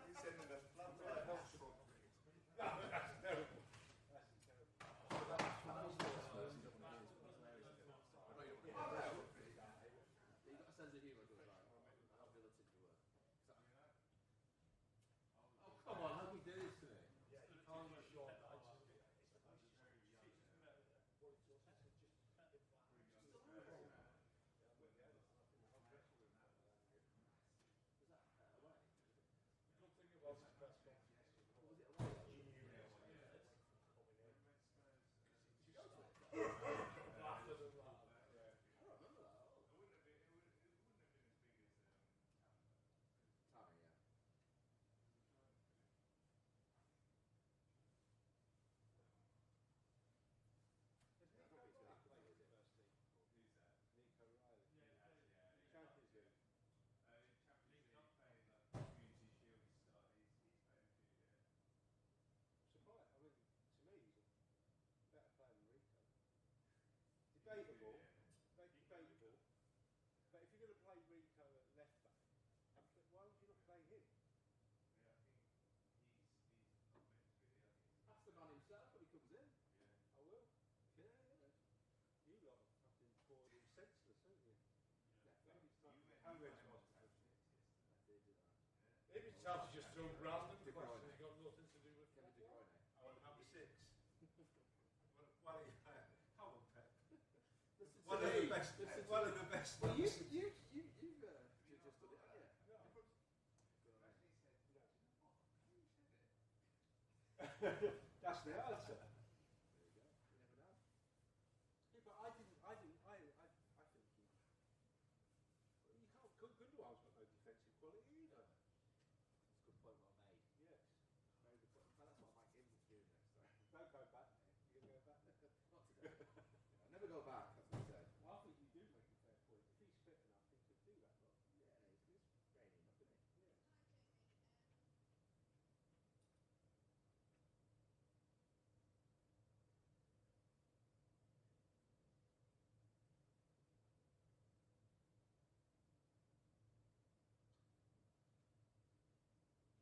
He's sending us blood right now. That's terrible. You've got a sense of humour, good right? Ability to work. Oh, come on, how can you do this to me? Debatable, debatable. But if you're going to play Rico at left back, why would you not play him? That's the man himself when he comes in. I will. Yeah. You lot have fucking bored him senseless, haven't you? Maybe it's time to just throw random questions. You've got nothing to do with football. I want number 6. Well, come on, Pep. One of the best. One of the best. Well, you've just done it, haven't you? That's the answer. There you go. You never know. Yeah, but I think you can't. Gundogan's got no defensive quality either. That's a good point well made. Yes. Very good point. Well, that's what I might give him to do next time. Don't go back there. You're going to go back there. Not today. I never go back, that's what I said. Well, I think you do make a fair point. If he's fit enough, he could do that, lot. Yeah, he's training up, isn't he? Yeah.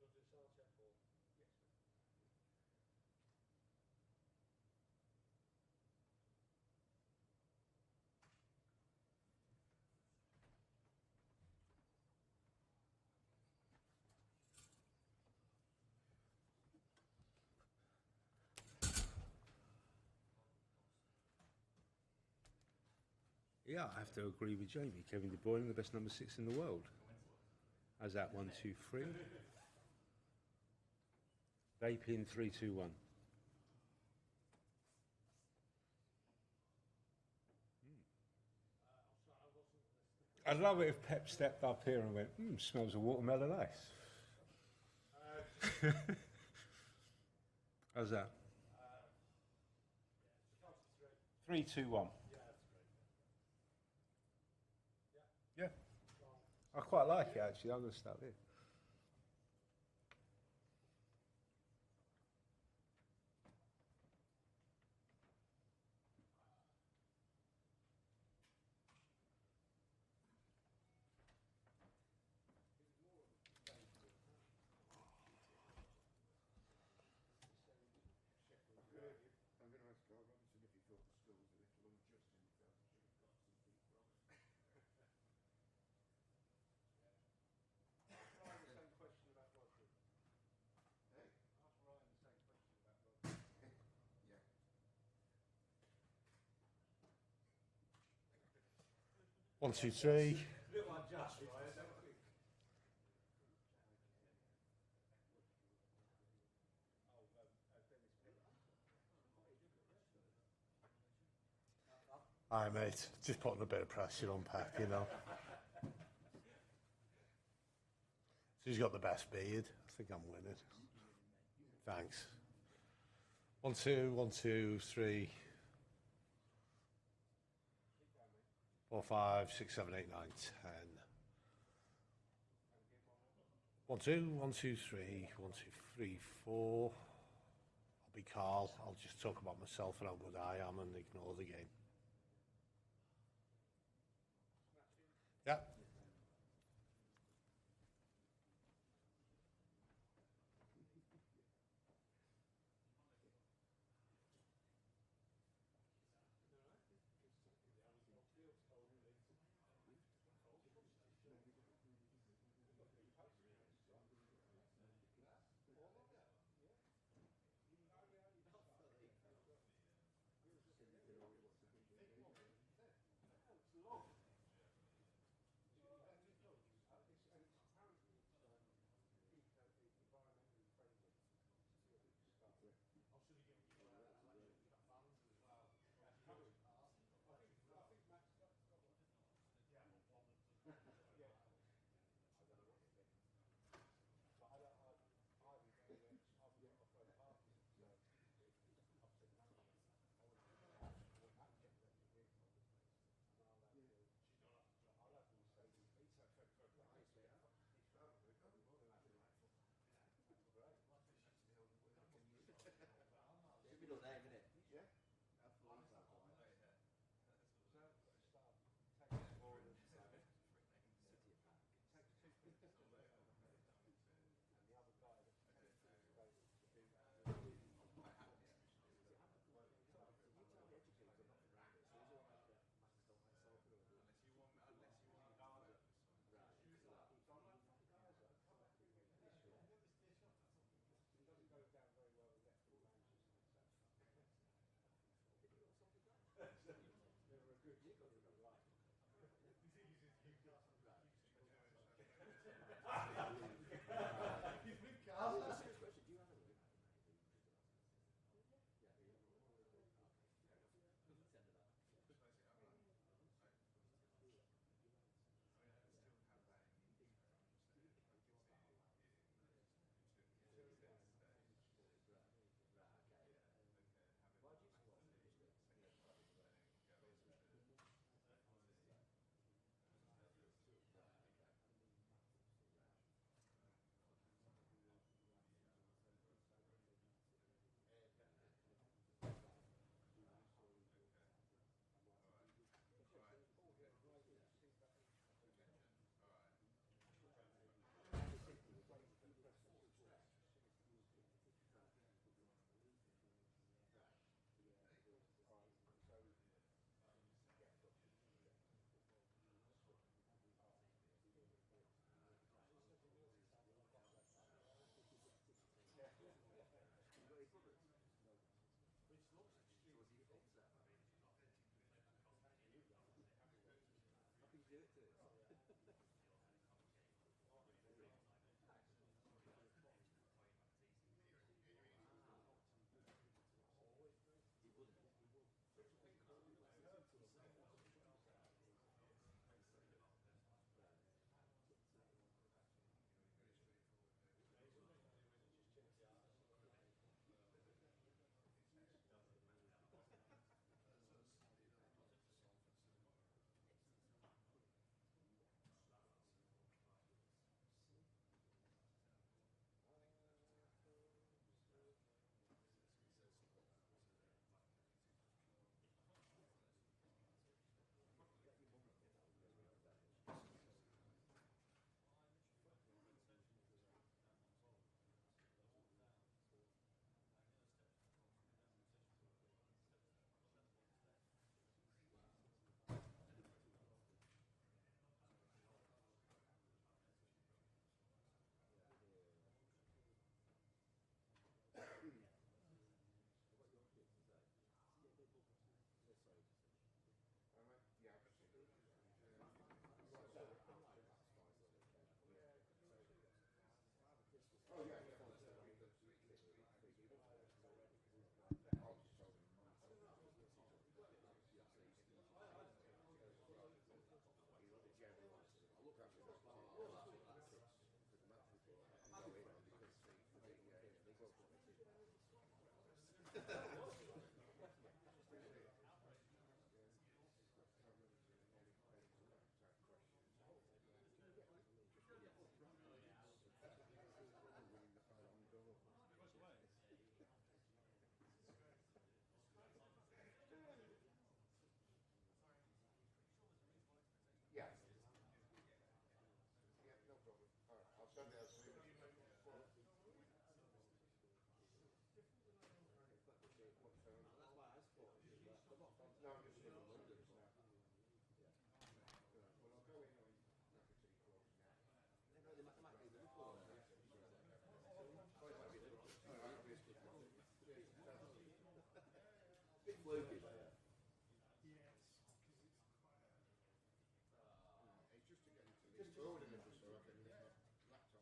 So do sound check for? Yes, sir. Yeah, I have to agree with Jamie. Kevin De Bruyne, the best number 6 in the world. How's that? 1, 2, 3. Vaping 3, 2, 1. I'd love it if Pep stepped up here and went, smells of watermelon ice. How's that? 3, 2, 1. Yeah. I quite like it actually. I'm going to start here. I'm going to ask Carl Robinson if he thought the score was a little unjust and he felt he should have got something from us. Ask Ryan the same question about Rodri. Hey? Ask Ryan the same question about Rodri. Yeah. 1, 2, 3. Little unjust, right? Hi mate, just putting a bit of pressure on Pep, you know. So he's got the best beard. I think I'm winning. Thanks. 1, 2, 1, 2, 3, 4, 5, 6, 7, 8, 9, 10. 1, 2, 1, 2, 3, 1, 2, 3, 4. I'll be Karl. I'll just talk about myself and how good I am and ignore the game. Yeah. Go with him just so I can use my laptop.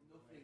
Nothing.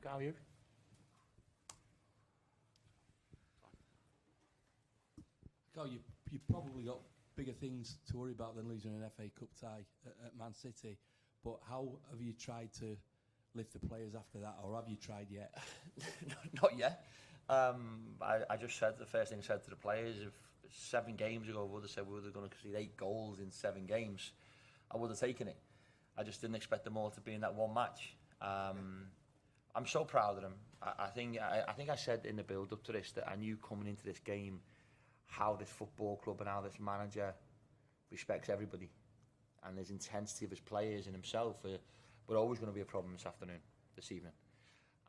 How are you? Carl, you probably got bigger things to worry about than losing an FA Cup tie at Man City. But how have you tried to lift the players after that, or have you tried yet? Not yet. I just said, the first thing I said to the players, if 7 games ago I would have said we were going to concede 8 goals in 7 games, I would have taken it. I just didn't expect them all to be in that one match. I'm so proud of them. I think I said in the build-up to this that I knew coming into this game how this football club and how this manager respects everybody, and his intensity of his players and himself were always going to be a problem this evening.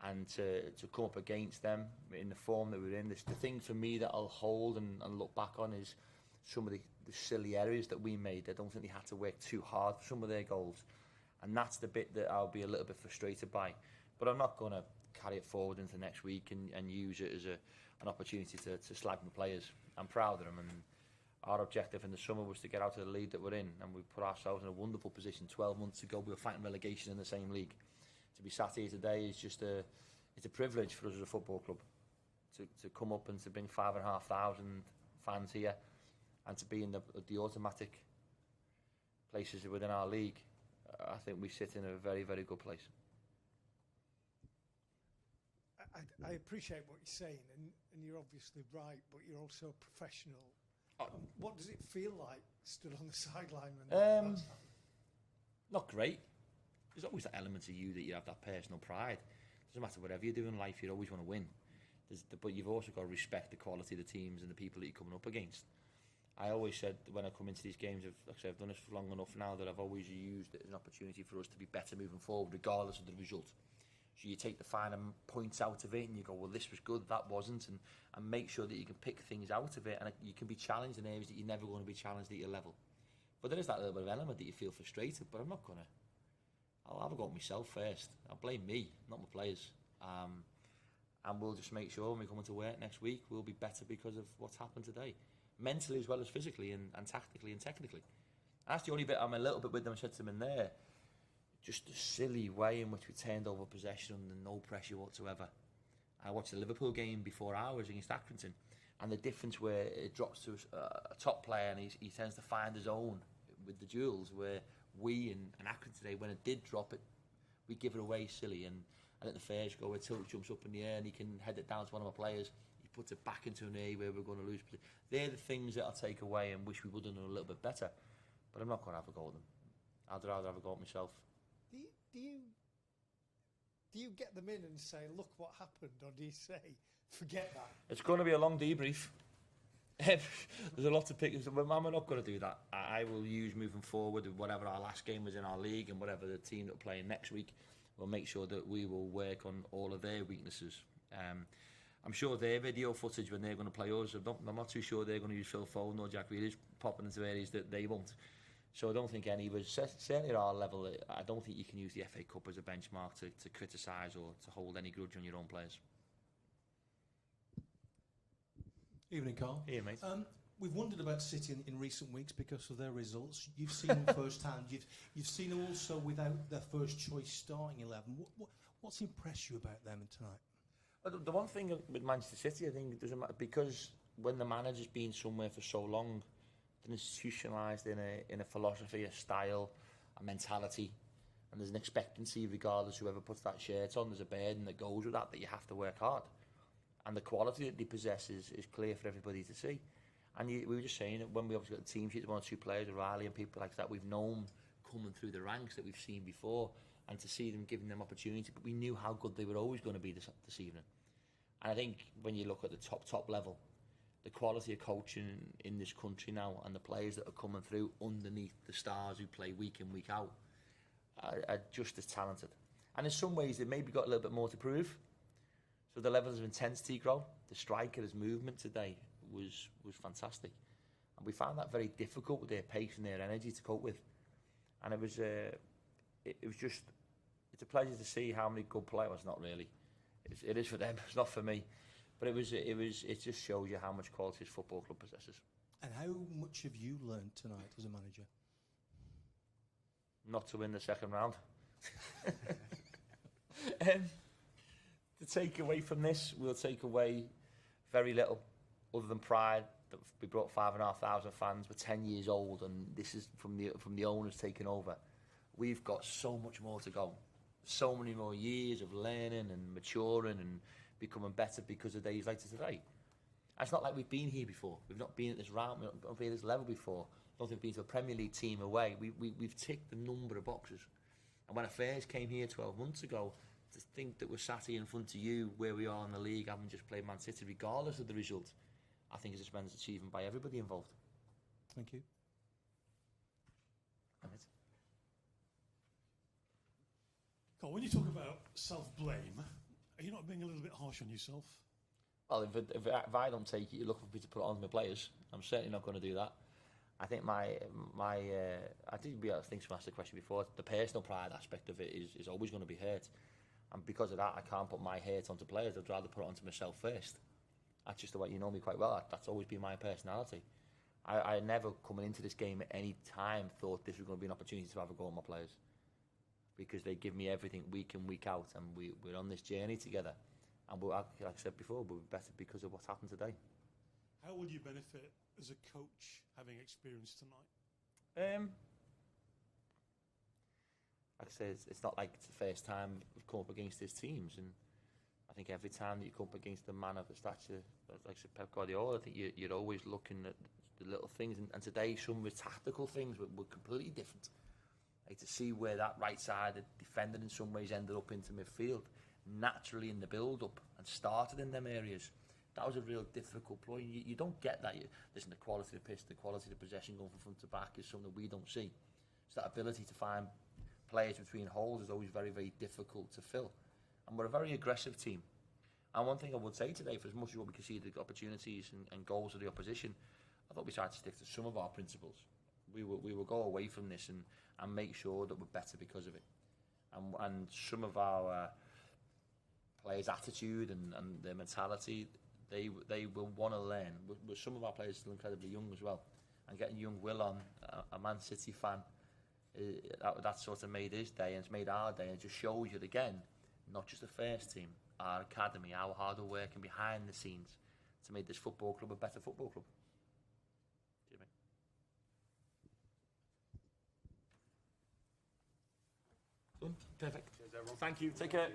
And to come up against them in the form that we're in, the thing for me that I'll hold and look back on is some of the silly errors that we made. I don't think they had to work too hard for some of their goals, and that's the bit that I'll be a little bit frustrated by. But I'm not going to carry it forward into next week and use it as an opportunity to slag my players. I'm proud of them, and our objective in the summer was to get out of the league that we're in, and we put ourselves in a wonderful position. 12 months ago we were fighting relegation in the same league. To be sat here today is just it's a privilege for us as a football club to come up and to bring 5,500 fans here, and to be in the automatic places within our league. I think we sit in a very, very good place. I appreciate what you're saying, and you're obviously right, but you're also a professional. What does it feel like stood on the sideline when that's happened? Not great. There's always that element of you that you have that personal pride. Doesn't matter whatever you do in life, you always want to win. But you've also got to respect the quality of the teams and the people that you're coming up against. I always said when I come into these games, I've done this for long enough now, that I've always used it as an opportunity for us to be better moving forward, regardless of the result. So you take the finer points out of it and you go, well, this was good, that wasn't, and make sure that you can pick things out of it, and you can be challenged in areas that you're never going to be challenged at your level. But there is that little bit of element that you feel frustrated, but I'm not going to. I'll have a go at myself first. I'll blame me, not my players. And we'll just make sure when we come into work next week, we'll be better because of what's happened today. Mentally as well as physically and tactically and technically. That's the only bit I'm a little bit with them. I said to them in there, just the silly way in which we turned over possession under no pressure whatsoever. I watched the Liverpool game before ours against Accrington, and the difference where it drops to a top player and he tends to find his own with the duels, where we and Accrington today, when it did drop it, we give it away silly. And I think the first goal where Tilt jumps up in the air and he can head it down to one of my players, he puts it back into an area where we're going to lose. They're the things that I'll take away and wish we would have done a little bit better. But I'm not going to have a go at them. I'd rather have a go at myself. Do you get them in and say, look what happened, or do you say, forget that? It's going to be a long debrief. There's a lot to pick. I'm not going to do that. I will use moving forward whatever our last game was in our league and whatever the team that we're playing next week. We'll make sure that we will work on all of their weaknesses. I'm sure their video footage when they're going to play us, I'm not too sure they're going to use Phil Foden or Jack Grealish popping into areas that they won't. So I don't think any of us, certainly at our level, I don't think you can use the FA Cup as a benchmark to criticise or to hold any grudge on your own players. Evening, Karl. Here, mate. We've wondered about City in recent weeks because of their results. You've seen them firsthand. You've seen them also without their first choice starting 11. What's impressed you about them tonight? The one thing with Manchester City, I think it doesn't matter, because when the manager's been somewhere for so long, they're institutionalised in a philosophy, a style, a mentality, and there's an expectancy regardless whoever puts that shirt on. There's a burden that goes with that you have to work hard. And the quality that they possess is clear for everybody to see. And we were just saying that when we obviously got the team sheet, one or two players, O'Reilly and people like that, we've known coming through the ranks that we've seen before, and to see them giving them opportunity, but we knew how good they were always going to be this evening. And I think when you look at the top level, the quality of coaching in this country now and the players that are coming through underneath the stars who play week in, week out are just as talented. And in some ways, they've maybe got a little bit more to prove. So the levels of intensity grow. The striker's movement today was fantastic. And we found that very difficult with their pace and their energy to cope with. And it was just, it's a pleasure to see how many good players. Well, it's not really. It is for them. It's not for me. But it just shows you how much quality this football club possesses. And how much have you learned tonight as a manager? Not to win the second round. To take away from this, we'll take away very little, other than pride that we brought 5,500 fans. We're 10 years old, and this is from the owners taking over. We've got so much more to go. So many more years of learning and maturing and becoming better because of days like today. And it's not like we've been here before. We've not been at this round, we've not been at this level before. I don't think we've been to a Premier League team away. We've ticked a number of boxes. And when I first came here 12 months ago, to think that we're sat here in front of you where we are in the league, having just played Man City, regardless of the result, I think is a tremendous achievement by everybody involved. Thank you. Carl, when you talk about self-blame, are you not being a little bit harsh on yourself? Well, if I don't take it, you're looking for me to put it on my players. I'm certainly not going to do that. I think I think someone asked the question before. The personal pride aspect of it is always going to be hurt, and because of that, I can't put my hurt onto players. I'd rather put it onto myself first. That's just the way, you know me quite well. That's always been my personality. I never, coming into this game at any time, thought this was going to be an opportunity to have a go at my players, because they give me everything week in, week out, and we're on this journey together. And like I said before, we're better because of what's happened today. How will you benefit as a coach having experience tonight? Like I say, it's not like it's the first time we've come up against these teams, and I think every time that you come up against a man of the stature, like I said, Pep Guardiola, I think you're always looking at the little things, and today some of the tactical things were completely different. Like to see where that right side defender in some ways ended up into midfield naturally in the build-up and started in them areas. That was a real difficult ploy. You don't get that. Listen, the quality of the pitch, the quality of the possession going from front to back is something we don't see. So that ability to find players between holes is always very, very difficult to fill. And we're a very aggressive team. And one thing I would say today, for as much as what we conceded opportunities and goals of the opposition, I thought we tried to stick to some of our principles. We will go away from this and make sure that we're better because of it. And some of our players' attitude and their mentality, they will want to learn. With some of our players still incredibly young as well. And getting young Will on, a Man City fan, that sort of made his day, and it's made our day. And it just shows you again, not just the first team, our academy, how hard we're working behind the scenes to make this football club a better football club. Perfect. Cheers, everyone. Thank you. Take care.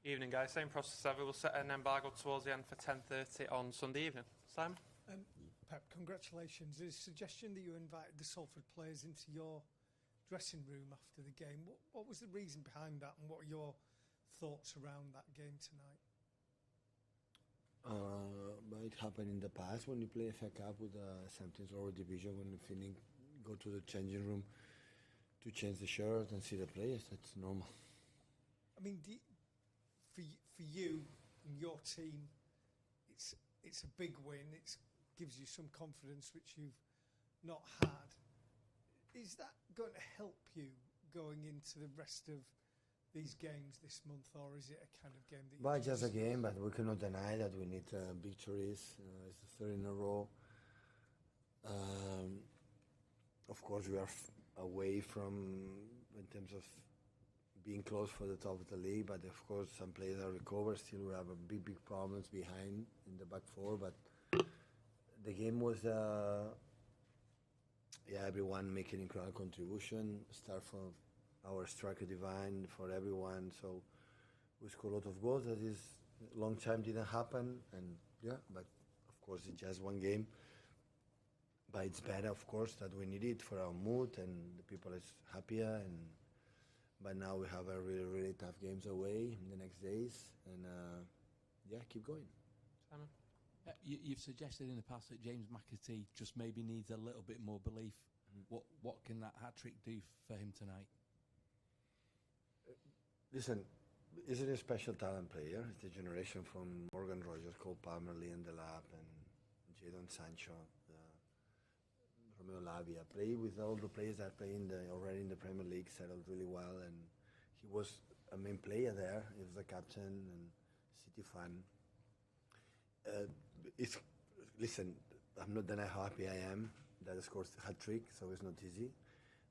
Evening, guys. Same process as ever. We'll set an embargo towards the end for 10:30 on Sunday evening. Simon? Pep, congratulations. There's a suggestion that you invited the Salford players into your dressing room after the game. What was the reason behind that, and what are your thoughts around that game tonight? But it happened in the past when you play FA Cup with something lower division, when you finish, go to the changing room to change the shirt and see the players. That's normal. I mean, for you and your team, it's a big win. It gives you some confidence which you've not had. Is that going to help you going into the rest of these games this month, or is it a kind of game that? But just a game, but we cannot deny that we need victories. It's the third in a row. Of course, we are away from in terms of being close for the top of the league, but of course some players are recovered. Still, we have a big problems behind in the back four. But the game was, everyone making incredible contribution. Start from our striker divine for everyone. So we scored a lot of goals. That is a long time didn't happen, and but of course it's just one game. But it's better, of course, that we need it for our mood, and the people is happier. But now we have a really, really tough games away in the next days, and keep going. Simon? You've suggested in the past that James McAtee just maybe needs a little bit more belief. What can that hat-trick do for him tonight? Listen, he's a special talent player. It's the generation from Morgan Rogers, Cole Palmer, Leon Delap, and Jadon Sancho, Romeo Lavia. Play with all the players that play already in the Premier League, settled really well, and he was a main player there. He was the captain and City fan. Listen, I'm not denying how happy I am that he scored a hat-trick, so it's not easy,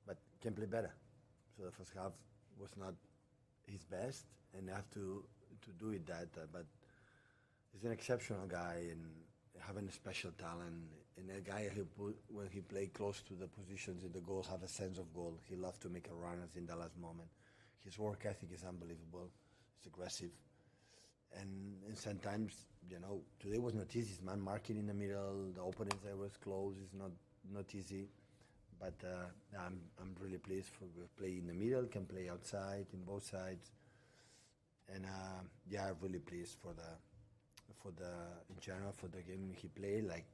but can play better. So the first half was not his best, and I have to do it but he's an exceptional guy and having a special talent, and a guy who when he play close to the positions in the goal have a sense of goal. He loves to make a run in the last moment. His work ethic is unbelievable. He's aggressive, and sometimes today was not easy. His man marking in the middle, the opponents that was close is not easy. But I'm really pleased for play in the middle, can play outside in both sides, and I'm really pleased for the in general for the game he played. Like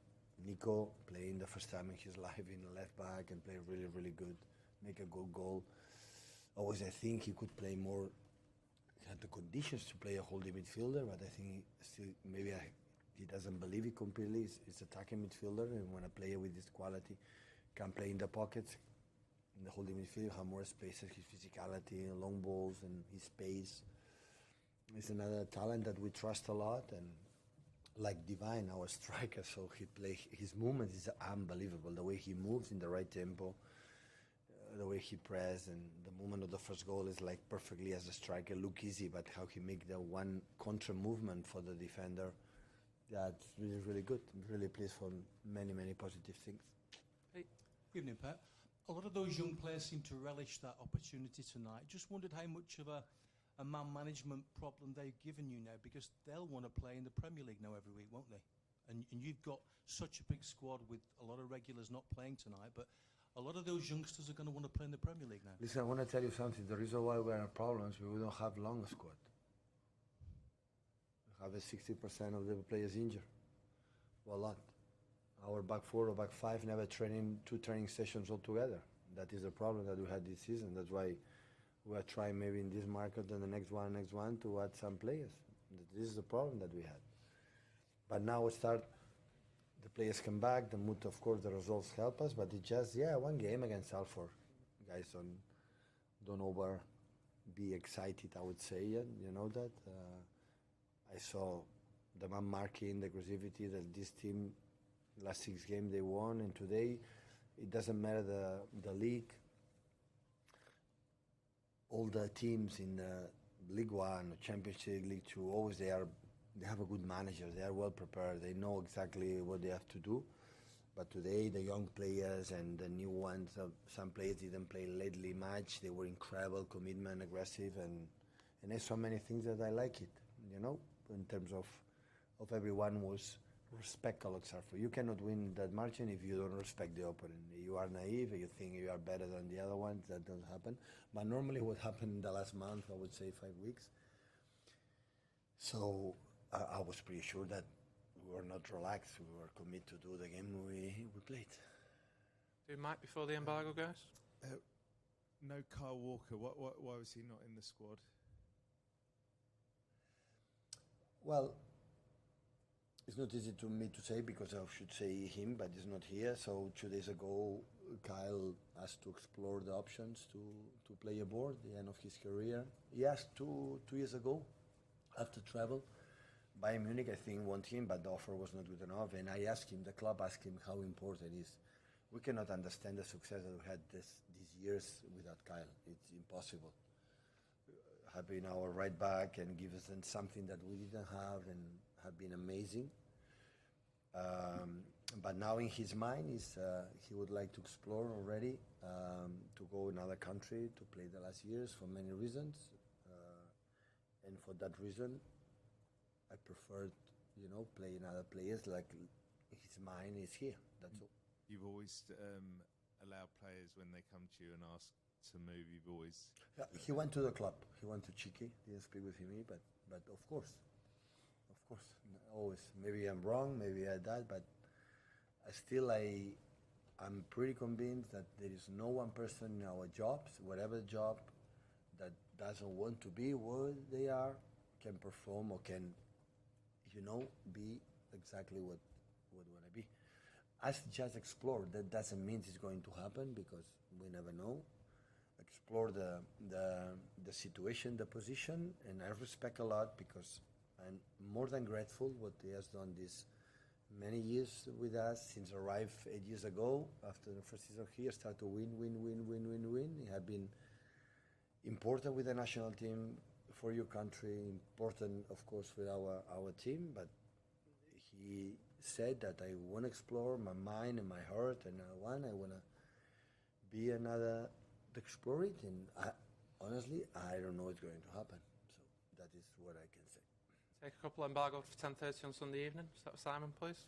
Nico playing the first time in his life in the left back and play really, really good, make a good goal. Always I think he could play more. He had the conditions to play a holding midfielder, but I think still he doesn't believe it completely. He's attacking midfielder, and when a player with this quality can play in the pockets, in the holding midfield, have more spaces, his physicality, long balls, and his pace. He's another talent that we trust a lot, and like Divine, our striker, so his movement is unbelievable. The way he moves in the right tempo, the way he presses, and the movement of the first goal is like perfectly as a striker, look easy, but how he make the one contra movement for the defender, it's really, really good. I'm really pleased for many, many positive things. Evening, Pep. A lot of those young players seem to relish that opportunity tonight. Just wondered how much of a man management problem they've given you now, because they'll want to play in the Premier League now every week, won't they? And you've got such a big squad with a lot of regulars not playing tonight, but a lot of those youngsters are going to want to play in the Premier League now. Listen, I want to tell you something. The reason why we have problems, we don't have long squad. We have 60% of the players injured. Well, a lot. Our back four or back five never two training sessions altogether. That is a problem that we had this season. That's why we are trying maybe in this market and the next one to add some players. This is the problem that we had. But now the players come back, the mood, of course, the results help us, but it's just, one game against Salford. Guys, don't be excited, I would say, you know that. I saw the man marking, the aggressivity that this team, last 6 games they won, and today it doesn't matter the league. All the teams in League One, Championship, League Two, always they have a good manager. They are well prepared. They know exactly what they have to do. But today the young players and the new ones, some players didn't play lately much. They were incredible, commitment, aggressive, and And there's so many things that I like it, you know, in terms of everyone was respect Salford. You cannot win that margin if you don't respect the opponent. You are naive, you think you are better than the other ones, that doesn't happen. But normally what happened in the last month, I would say 5 weeks. So I was pretty sure that we were not relaxed. We were committed to do the game we played. Do Mike before the embargo, guys? No Kyle Walker. Why was he not in the squad? Well, it's not easy to me to say because I should say him, but he's not here. So 2 days ago, Kyle asked to explore the options to play abroad, the end of his career. He asked two years ago, after travel. Bayern Munich, I think, want him, but the offer was not good enough. And I asked him, the club asked him how important it is. We cannot understand the success that we had these years without Kyle. It's impossible. Having our right back and give us something that we didn't have and have been amazing. But now in his mind, he would like to explore already, to go in another country to play the last years for many reasons. And for that reason, I prefer, playing other players like his mind is here. That's all. You've always allowed players when they come to you and ask to move. You've always. Yeah, he went to the club. He went to Chiqui. Didn't speak with him, but of course, always. Maybe I'm wrong. Maybe I died, but I'm pretty convinced that there is no one person in our jobs, whatever job, that doesn't want to be where they are, can perform or can, be exactly what want to be. As just explore, that doesn't mean it's going to happen because we never know. Explore the situation, the position, and I respect a lot because I'm more than grateful what he has done these many years with us since I arrived 8 years ago. After the first season here, start to win. He had been important with the national team for your country, important, of course, with our team, but he said that I want to explore my mind and my heart, and I want to be another to explore it, and honestly, I don't know what's going to happen, so that is what I can say. Take a couple embargo for 10:30 on Sunday evening. Start with Simon, please.